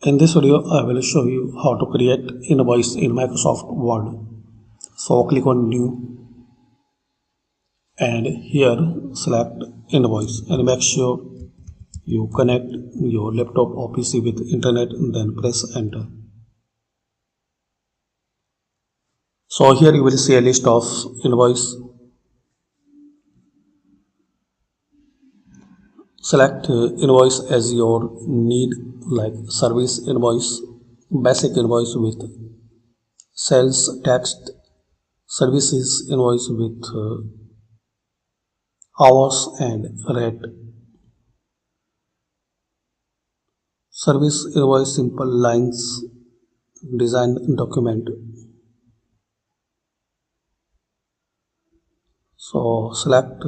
In this video, I will show you how to create invoice in Microsoft Word. So click on New and here select Invoice and make sure you connect your laptop or PC with internet, then press enter. So here you will see a list of invoice. Select invoice as your need, like service invoice, basic invoice with sales tax, services invoice with hours and rate, service invoice simple lines, design document. So select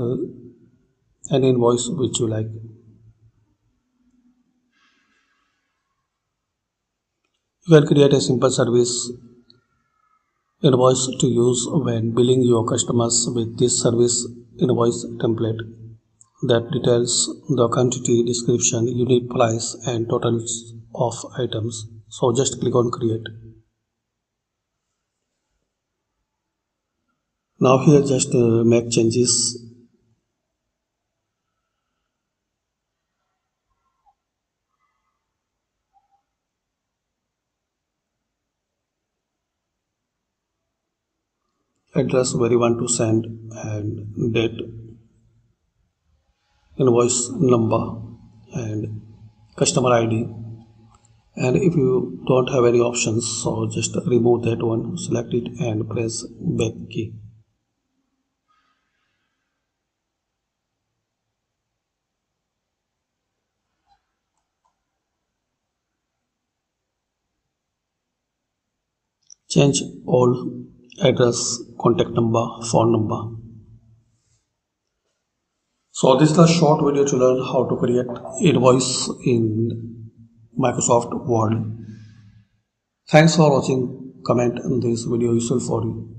an invoice which you like. You can create a simple service invoice to use when billing your customers with this service invoice template that details the quantity, description, unit price and totals of items. So just click on create. Now here just make changes. Address where you want to send and date, invoice number and customer ID. And if you don't have any options, so just remove that one, select it and press back key. Change all address, contact number, phone number. So this is a short video to learn how to create invoice in Microsoft Word. Thanks for watching. Comment on this video useful for you.